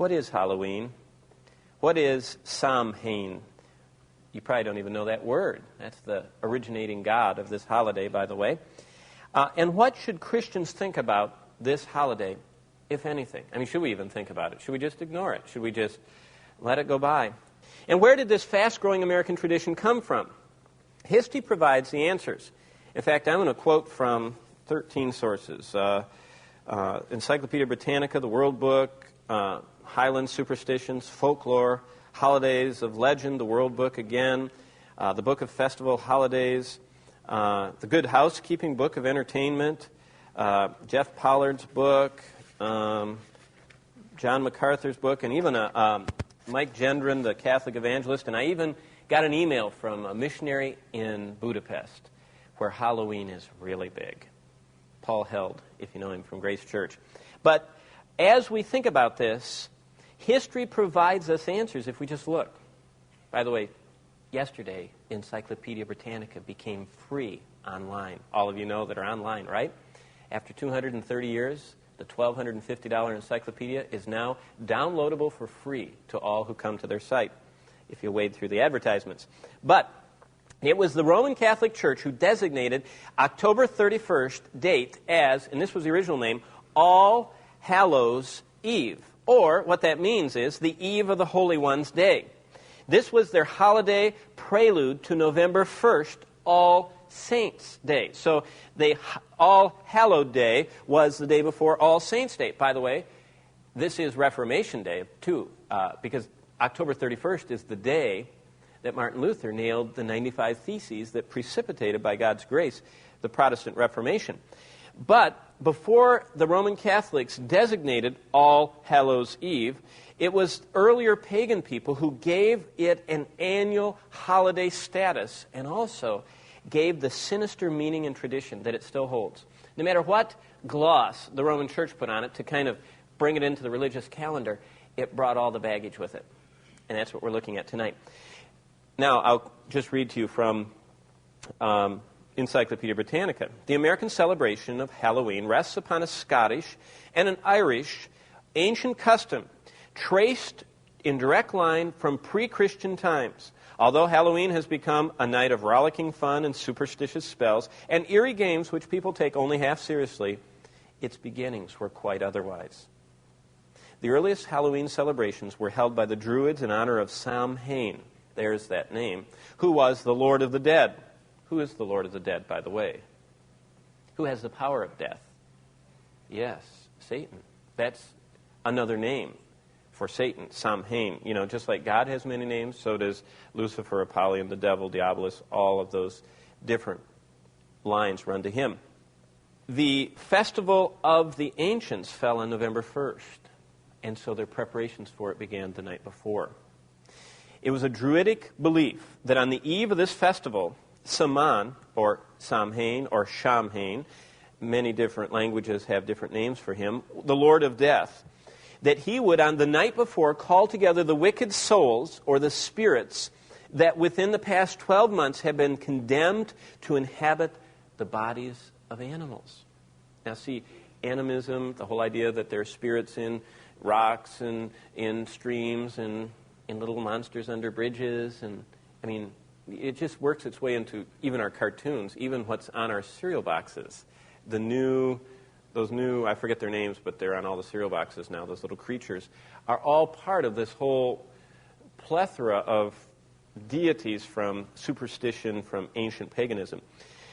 What is Halloween? What is Samhain? You probably don't even know that word. That's the originating god of this holiday, by the way. And what should Christians think about this holiday, if anything? I mean, should we even think about it? Should we just ignore it? Should we just let it go by? And where did this fast-growing American tradition come from? History provides the answers. In fact, I'm going to quote from 13 sources. Encyclopedia Britannica, the World Book, Highland Superstitions, Folklore, Holidays of Legend, the World Book again, the Book of Festival Holidays, the Good Housekeeping Book of Entertainment, Jeff Pollard's book, John MacArthur's book, and even Mike Gendron, the Catholic evangelist, and I even got an email from a missionary in Budapest where Halloween is really big. Paul Held, if you know him from Grace Church. But as we think about this, history provides us answers if we just look. By the way, yesterday, Encyclopedia Britannica became free online. All of you know that are online, right? After 230 years, the $1,250 encyclopedia is now downloadable for free to all who come to their site, if you wade through the advertisements. But it was the Roman Catholic Church who designated October 31st date as, and this was the original name, All Hallows Eve. Or, what that means is, the Eve of the Holy One's Day. This was their holiday prelude to November 1st, All Saints' Day. So, All Hallowed Day was the day before All Saints' Day. By the way, this is Reformation Day, too, because October 31st is the day that Martin Luther nailed the 95 Theses that precipitated, by God's grace, the Protestant Reformation. But before the Roman Catholics designated All Hallows Eve, it was earlier pagan people who gave it an annual holiday status and also gave the sinister meaning and tradition that it still holds. No matter what gloss the Roman Church put on it to kind of bring it into the religious calendar, it brought all the baggage with it. And that's what we're looking at tonight. Now, I'll just read to you from Encyclopedia Britannica. The American celebration of Halloween rests upon a Scottish and an Irish ancient custom traced in direct line from pre-Christian times. Although Halloween has become a night of rollicking fun and superstitious spells and eerie games which people take only half seriously, its beginnings were quite otherwise. The earliest Halloween celebrations were held by the Druids in honor of Samhain, there's that name, who was the Lord of the Dead. Who is the Lord of the Dead, by the way? Who has the power of death? Yes, Satan. That's another name for Satan, Samhain. You know, just like God has many names, so does Lucifer, Apollyon, the devil, Diabolus, all of those different lines run to him. The festival of the ancients fell on November 1st, and so their preparations for it began the night before. It was a Druidic belief that on the eve of this festival, Saman, or Samhain, or Shamhain, many different languages have different names for him, the Lord of Death, that he would, on the night before, call together the wicked souls, or the spirits, that within the past 12 months have been condemned to inhabit the bodies of animals. Now see, animism, the whole idea that there are spirits in rocks and in streams and in little monsters under bridges, and I mean, it just works its way into even our cartoons, even what's on our cereal boxes. Those new, I forget their names, but they're on all the cereal boxes now, those little creatures, are all part of this whole plethora of deities from superstition, from ancient paganism.